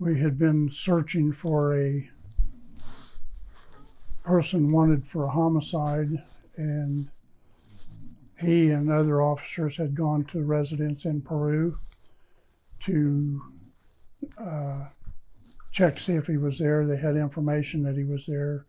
We had been searching for a person wanted for a homicide, and he and other officers had gone to residence in Peru to check, see if he was there. They had information that he was there.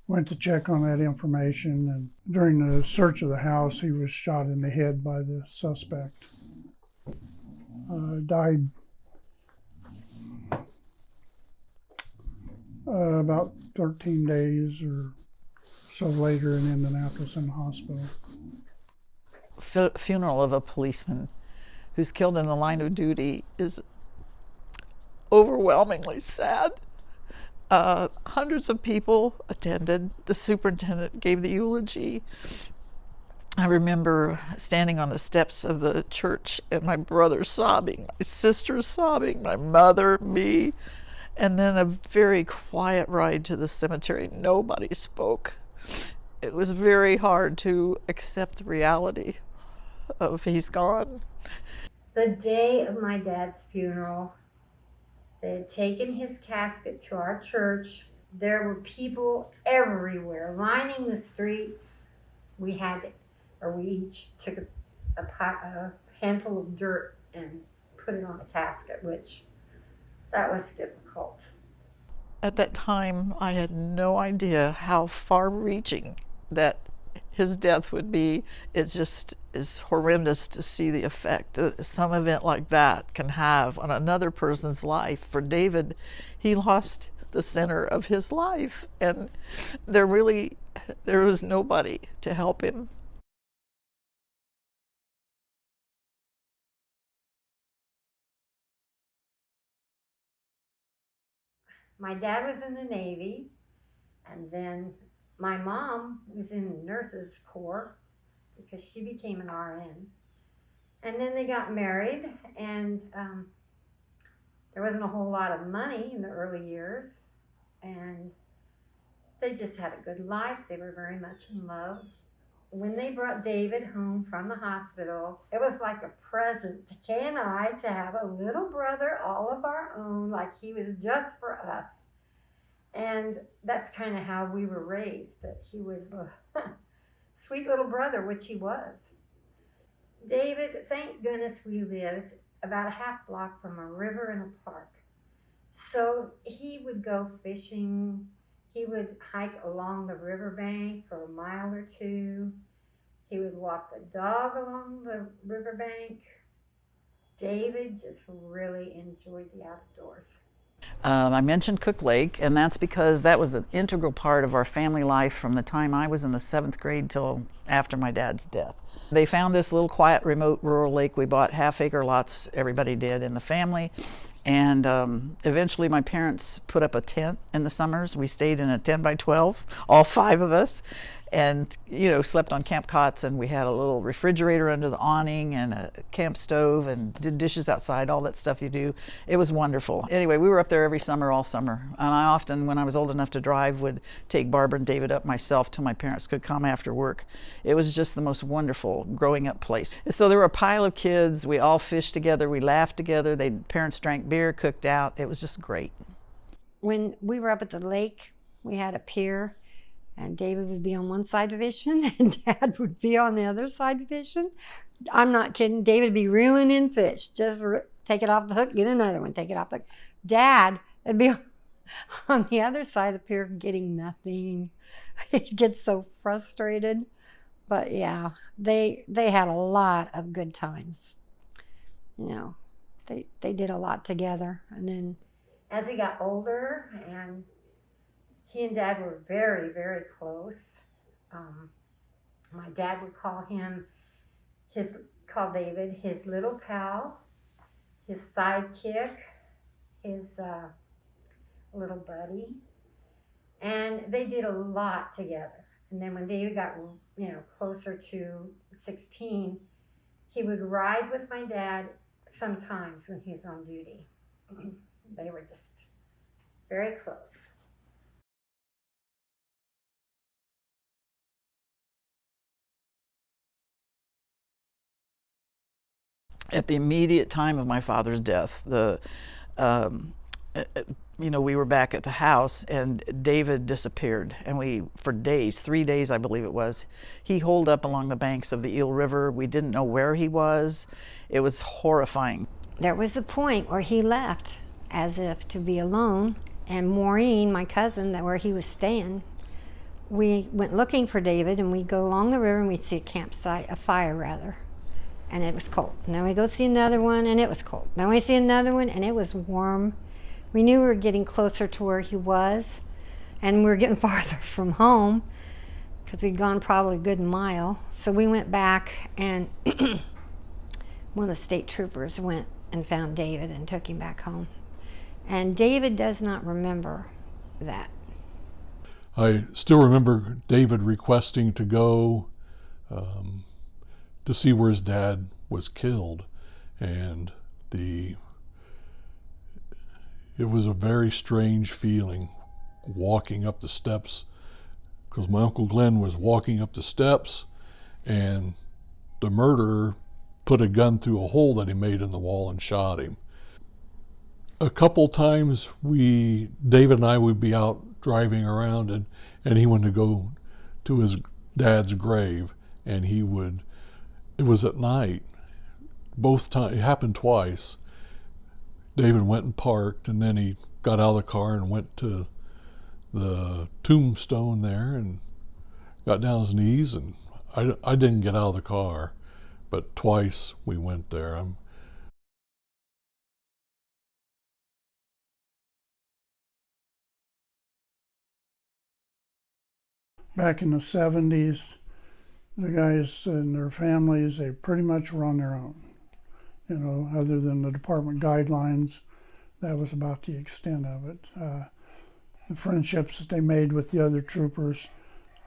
Went to check on that information, and during the search of the house, he was shot in the head by the suspect. Died about 13 days or so later in Indianapolis in the hospital. Funeral of a policeman who's killed in the line of duty is overwhelmingly sad. Hundreds of people attended. The superintendent gave the eulogy. I remember standing on the steps of the church and my brother sobbing, my sister sobbing, my mother, me, and then a very quiet ride to the cemetery. Nobody spoke. It was very hard to accept the reality of he's gone. The day of my dad's funeral, they had taken his casket to our church. There were people everywhere lining the streets. We each took a handful of dirt and put it on a casket, which that was difficult. At that time, I had no idea how far-reaching that his death would be. It just is horrendous to see the effect that some event like that can have on another person's life. For David, he lost the center of his life, and there was nobody to help him. My dad was in the Navy, and then my mom was in the nurses corps because she became an RN. And then they got married, and there wasn't a whole lot of money in the early years, and they just had a good life. They were very much in love. When they brought David home from the hospital, it was like a present to Kay and I to have a little brother all of our own, like he was just for us. And that's kind of how we were raised, that he was a sweet little brother, which he was. David, thank goodness we lived about a half block from a river and a park. So he would go fishing. He would hike along the riverbank for a mile or two. He would walk the dog along the riverbank. David just really enjoyed the outdoors. I mentioned Cook Lake, and that's because that was an integral part of our family life from the time I was in the 7th grade till after my dad's death. They found this little quiet, remote rural lake. We bought half-acre lots, everybody did in the family. And eventually my parents put up a tent in the summers. We stayed in a 10 by 12, all 5 of us, and slept on camp cots, and we had a little refrigerator under the awning and a camp stove and did dishes outside, all that stuff you do. It was wonderful. Anyway, we were up there every summer, all summer. And I often, when I was old enough to drive, would take Barbara and David up myself till my parents could come after work. It was just the most wonderful growing up place. So there were a pile of kids. We all fished together. We laughed together. Parents drank beer, cooked out. It was just great. When we were up at the lake, we had a pier, and David would be on one side fishing, and Dad would be on the other side fishing. I'm not kidding. David would be reeling in fish. Just take it off the hook, get another one, take it off the hook. Dad would be on the other side of the pier getting nothing. He'd get so frustrated. But yeah, they had a lot of good times. They did a lot together. And then as he got older, and he and Dad were very, very close. My dad would call David his little pal, his sidekick, his little buddy. And they did a lot together. And then when David got, closer to 16, he would ride with my dad sometimes when he was on duty. They were just very close. At the immediate time of my father's death, we were back at the house and David disappeared. And for days, 3 days, I believe it was, he holed up along the banks of the Eel River. We didn't know where he was. It was horrifying. There was a point where he left as if to be alone, and Maureen, my cousin, where he was staying, we went looking for David, and we'd go along the river and we'd see a fire rather, and it was cold. And then we go see another one and it was cold. Then we see another one and it was warm. We knew we were getting closer to where he was, and we were getting farther from home because we'd gone probably a good mile. So we went back, and one of the state troopers went and found David and took him back home. And David does not remember that. I still remember David requesting to go to see where his dad was killed, and it was a very strange feeling walking up the steps, because my Uncle Glenn was walking up the steps and the murderer put a gun through a hole that he made in the wall and shot him. A couple times David and I would be out driving around, and he wanted to go to his dad's grave, and it was at night. Both times, it happened twice. David went and parked, and then he got out of the car and went to the tombstone there and got down on his knees, and I didn't get out of the car, but twice we went there. Back in the 70s, the guys and their families, they pretty much were on their own. Other than the department guidelines, that was about the extent of it. The friendships that they made with the other troopers,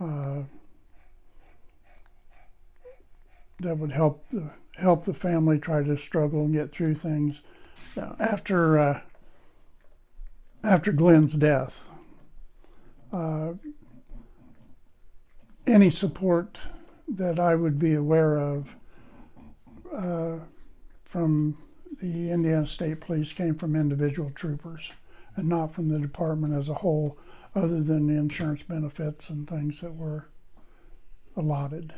that would help the family try to struggle and get through things. After Glenn's death, any support that I would be aware of from the Indiana State Police came from individual troopers and not from the department as a whole, other than the insurance benefits and things that were allotted.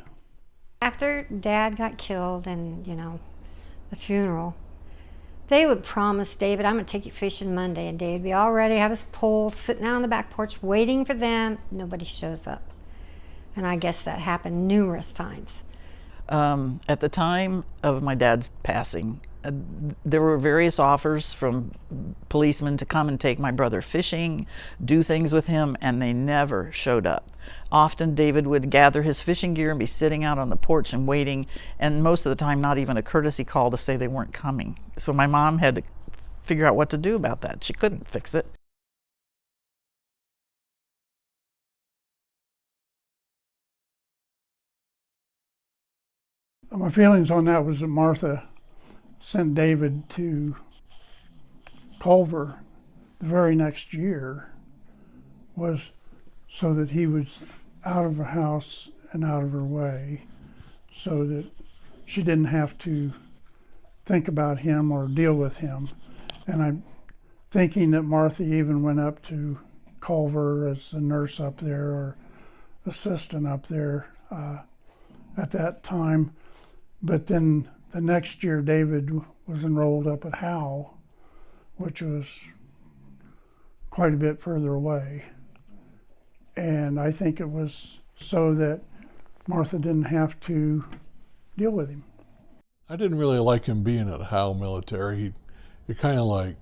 After Dad got killed and, the funeral, they would promise David, I'm going to take you fishing Monday, and David would be all ready, have his pole, sitting out on the back porch waiting for them. Nobody shows up. And I guess that happened numerous times. At the time of my dad's passing, there were various offers from policemen to come and take my brother fishing, do things with him, and they never showed up. Often David would gather his fishing gear and be sitting out on the porch and waiting, and most of the time not even a courtesy call to say they weren't coming. So my mom had to figure out what to do about that. She couldn't fix it. My feelings on that was that Martha sent David to Culver the very next year, was so that he was out of the house and out of her way, so that she didn't have to think about him or deal with him. And I'm thinking that Martha even went up to Culver as a nurse up there or assistant up there at that time. But then the next year, David was enrolled up at Howe, which was quite a bit further away. And I think it was so that Martha didn't have to deal with him. I didn't really like him being at Howe Military. It kind of like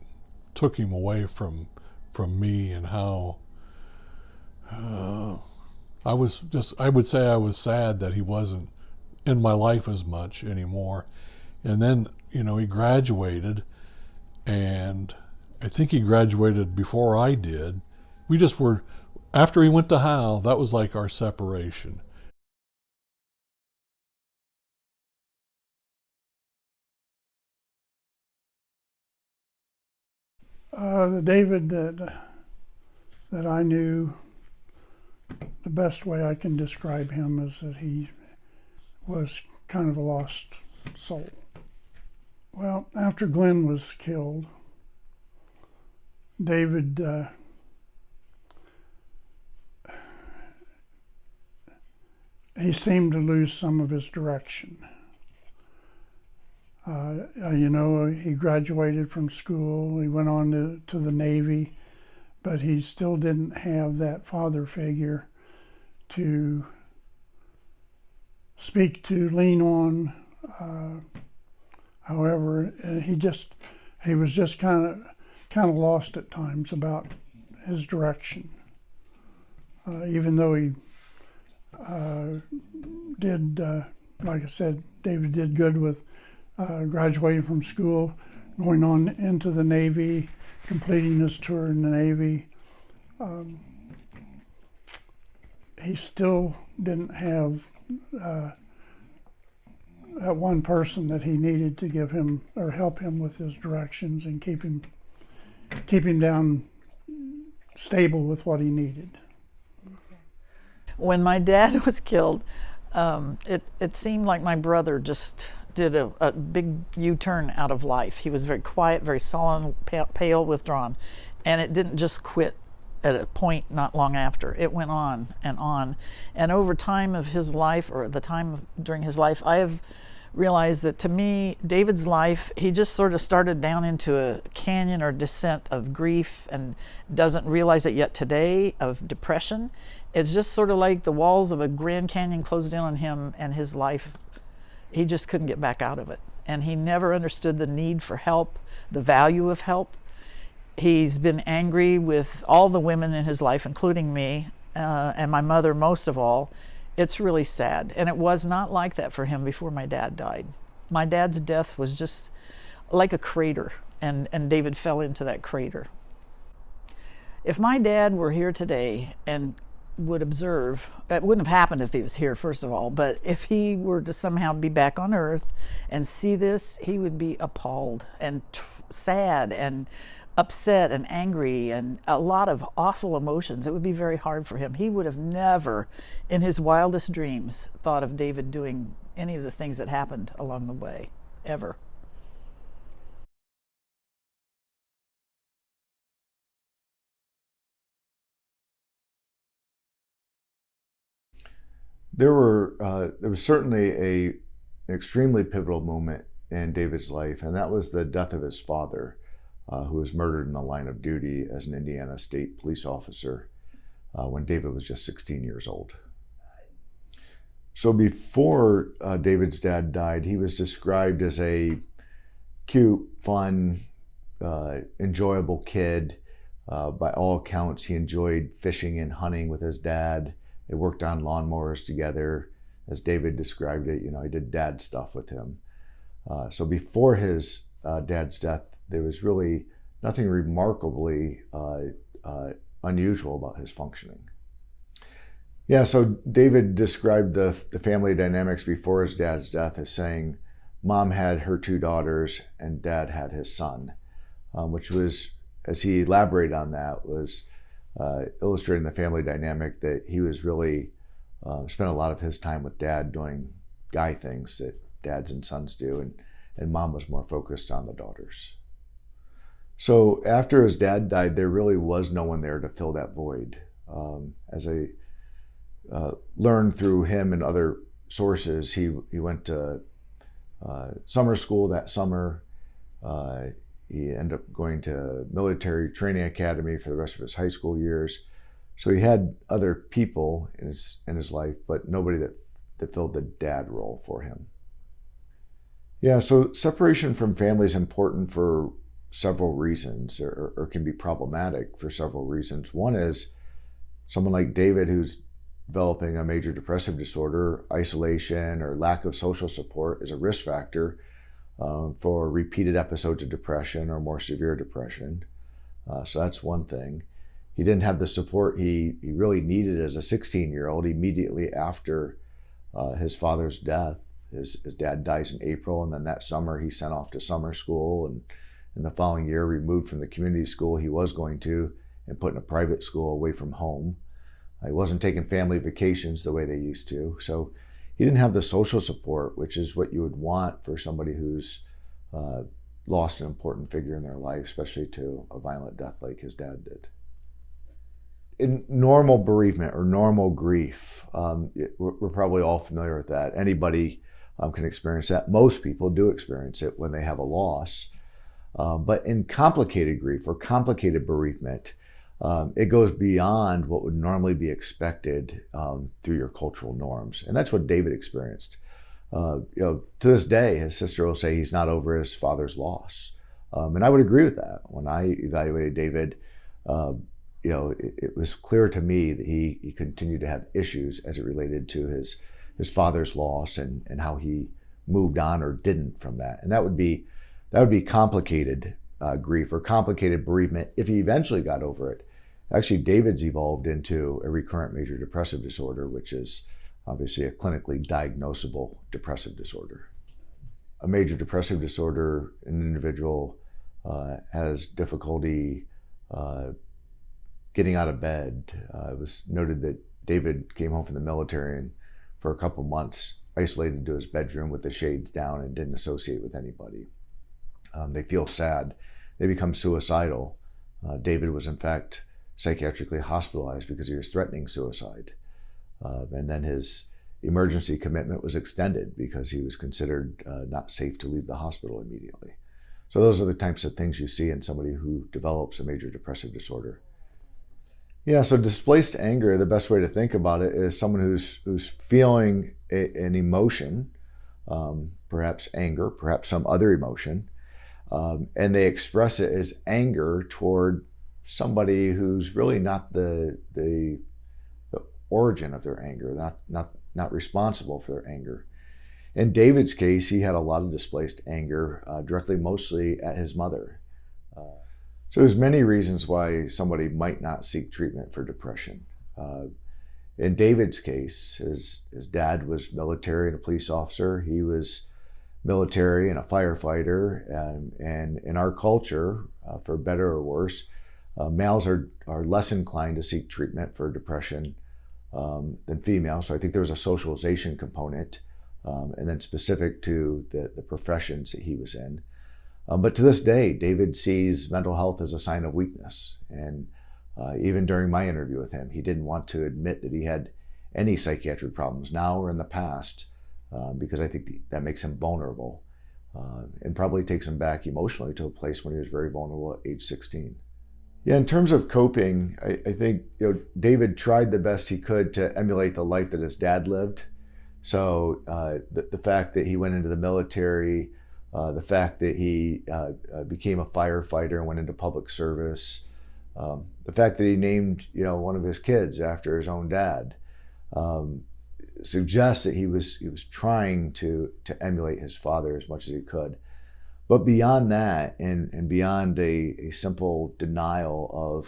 took him away from me and how I would say I was sad that he wasn't in my life as much anymore. And then, he graduated, and I think he graduated before I did. We just were, after he went to Howe, that was like our separation. The David that I knew, the best way I can describe him is that he was kind of a lost soul. Well, after Glenn was killed, David he seemed to lose some of his direction. He graduated from school, he went on to the Navy, but he still didn't have that father figure to speak to, lean on. However, he was just kind of lost at times about his direction. Even though he did, like I said, David did good with graduating from school, going on into the Navy, completing his tour in the Navy. He still didn't have that one person that he needed to give him or help him with his directions and keep him down stable with what he needed. When my dad was killed, it seemed like my brother just did a big U-turn out of life. He was very quiet, very sullen, pale, withdrawn, and it didn't just quit at a point not long after. It went on, and over time of his life, or the time during his life, I have realized that to me, David's life, he just sort of started down into a canyon or descent of grief and doesn't realize it yet today, of depression. It's just sort of like the walls of a Grand Canyon closed in on him and his life. He just couldn't get back out of it. And he never understood the need for help, the value of help. He's been angry with all the women in his life, including me, and my mother most of all. It's really sad. And it was not like that for him before my dad died. My dad's death was just like a crater, and David fell into that crater. If my dad were here today and would observe, it wouldn't have happened if he was here, first of all, but if he were to somehow be back on earth and see this, he would be appalled and sad and upset and angry and a lot of awful emotions. It would be very hard for him. He would have never, in his wildest dreams, thought of David doing any of the things that happened along the way, ever. There was certainly an extremely pivotal moment in David's life, and that was the death of his father, who was murdered in the line of duty as an Indiana State police officer when David was just 16 years old. So before David's dad died, he was described as a cute, fun, enjoyable kid. By all accounts, he enjoyed fishing and hunting with his dad. They worked on lawnmowers together. As David described it, he did dad stuff with him. So before his dad's death, there was really nothing remarkably unusual about his functioning. Yeah, so David described the family dynamics before his dad's death as saying, Mom had her 2 daughters and Dad had his son, which was, as he elaborated on that, was illustrating the family dynamic that he was really spent a lot of his time with Dad doing guy things that dads and sons do, and Mom was more focused on the daughters. So after his dad died, there really was no one there to fill that void. As I learned through him and other sources, he went to summer school that summer. He ended up going to military training academy for the rest of his high school years. So he had other people in his life, but nobody that filled the dad role for him. Yeah, so separation from family is important for several reasons, or can be problematic for several reasons. One is someone like David, who's developing a major depressive disorder, isolation or lack of social support is a risk factor for repeated episodes of depression or more severe depression. So that's one thing. He didn't have the support he really needed as a 16-year-old immediately after his father's death. His dad dies in April, and then that summer he sent off to summer school, and in the following year removed from the community school he was going to and put in a private school away from home. He wasn't taking family vacations the way they used to. So he didn't have the social support, which is what you would want for somebody who's lost an important figure in their life, especially to a violent death like his dad did. In normal bereavement or normal grief, we're probably all familiar with that. Anybody can experience that. Most people do experience it when they have a loss. But in complicated grief or complicated bereavement, it goes beyond what would normally be expected through your cultural norms. And that's what David experienced. To this day, his sister will say he's not over his father's loss. And I would agree with that. When I evaluated David, it was clear to me that he continued to have issues as it related to his father's loss and how he moved on or didn't from that. And that would be complicated grief or complicated bereavement if he eventually got over it. Actually, David's evolved into a recurrent major depressive disorder, which is obviously a clinically diagnosable depressive disorder. A major depressive disorder, an individual has difficulty getting out of bed. It was noted that David came home from the military and for a couple months isolated to his bedroom with the shades down and didn't associate with anybody. They feel sad. They become suicidal. David was in fact psychiatrically hospitalized because he was threatening suicide. And then his emergency commitment was extended because he was considered not safe to leave the hospital immediately. So those are the types of things you see in somebody who develops a major depressive disorder. Yeah, so displaced anger, the best way to think about it is someone who's feeling an emotion, perhaps anger, perhaps some other emotion, and they express it as anger toward somebody who's really not the origin of their anger, not responsible for their anger. In David's case, he had a lot of displaced anger, directly mostly at his mother. So there's many reasons why somebody might not seek treatment for depression. In David's case, his dad was military and a police officer. He was military and a firefighter. And in our culture, for better or worse, males are less inclined to seek treatment for depression than females. So I think there was a socialization component, and then specific to the professions that he was in. But to this day, David sees mental health as a sign of weakness. And even during my interview with him, he didn't want to admit that he had any psychiatric problems now or in the past, because I think that makes him vulnerable and probably takes him back emotionally to a place when he was very vulnerable at age 16. Yeah, in terms of coping, I think David tried the best he could to emulate the life that his dad lived. So the fact that he went into the military, the fact that he became a firefighter and went into public service, the fact that he named one of his kids after his own dad, suggests that he was trying to emulate his father as much as he could. But beyond that, and beyond a simple denial of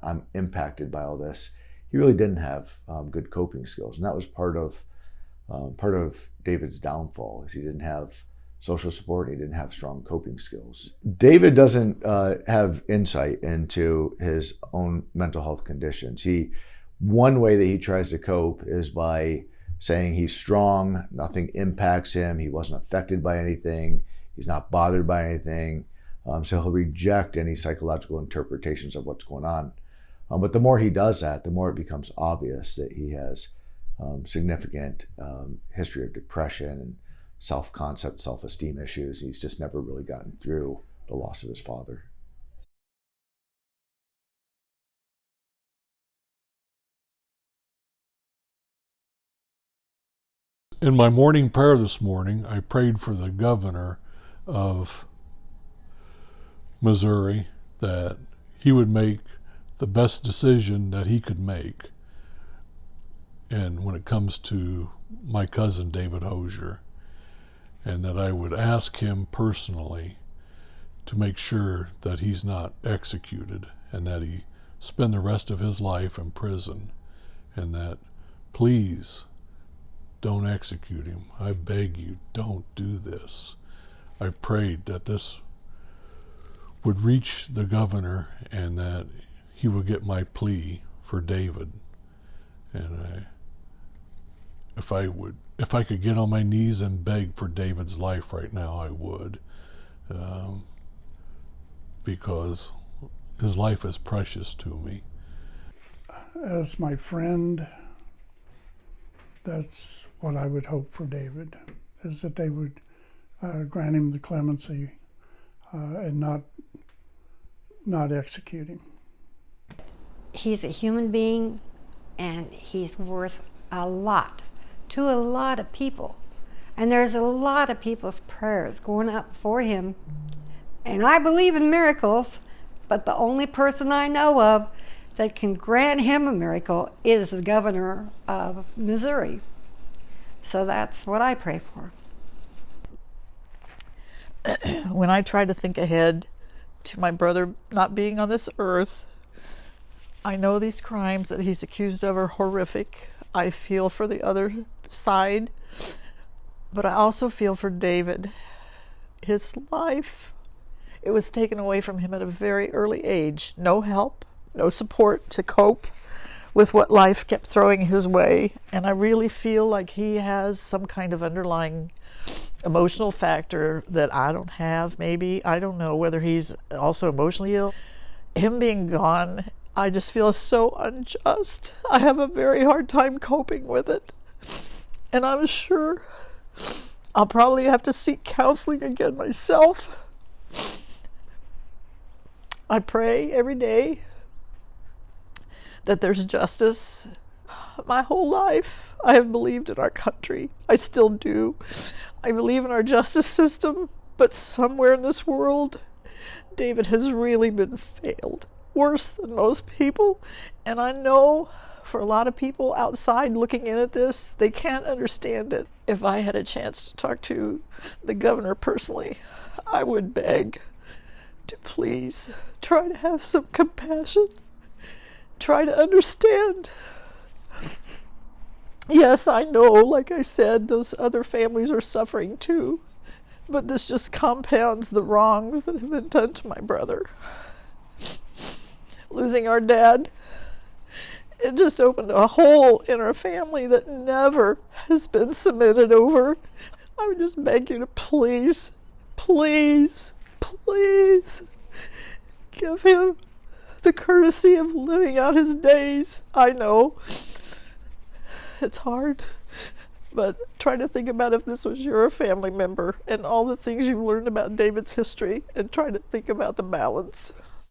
I'm impacted by all this, he really didn't have good coping skills, and that was part of David's downfall. Is he didn't have social support. He didn't have strong coping skills. David doesn't have insight into his own mental health conditions. One way that he tries to cope is by saying he's strong, nothing impacts him, he wasn't affected by anything, he's not bothered by anything, so he'll reject any psychological interpretations of what's going on. But the more he does that, the more it becomes obvious that he has significant history of depression and self-concept, self-esteem issues. He's just never really gotten through the loss of his father. In my morning prayer this morning, I prayed for the governor of Missouri that he would make the best decision that he could make. And when it comes to my cousin David Hosier, and that I would ask him personally to make sure that he's not executed and that he spend the rest of his life in prison, and that please don't execute him. I beg you, don't do this. I prayed that this would reach the governor and that he would get my plea for David. And if I could get on my knees and beg for David's life right now, I would. because his life is precious to me. As my friend, that's what I would hope for David, is that they would grant him the clemency and not execute him. He's a human being, and he's worth a lot to a lot of people. And there's a lot of people's prayers going up for him. And I believe in miracles, but the only person I know of that can grant him a miracle is the governor of Missouri. So that's what I pray for. When I try to think ahead to my brother not being on this earth, I know these crimes that he's accused of are horrific. I feel for the other side, but I also feel for David. His life, it was taken away from him at a very early age. No help, no support to cope with what life kept throwing his way. And I really feel like he has some kind of underlying emotional factor that I don't have, maybe. I don't know whether he's also emotionally ill. Him being gone, I just feel so unjust. I have a very hard time coping with it. And I'm sure I'll probably have to seek counseling again myself. I pray every day that there's justice. My whole life I have believed in our country. I still do. I believe in our justice system, but somewhere in this world, David has really been failed, worse than most people. And I know for a lot of people outside looking in at this, they can't understand it. If I had a chance to talk to the governor personally, I would beg to please try to have some compassion, try to understand. Yes, I know, like I said, those other families are suffering too, but this just compounds the wrongs that have been done to my brother. Losing our dad, it just opened a hole in our family that never has been cemented over. I would just beg you to please, please, please give him the courtesy of living out his days. I know it's hard, but try to think about if this was your family member and all the things you've learned about David's history, and try to think about the balance.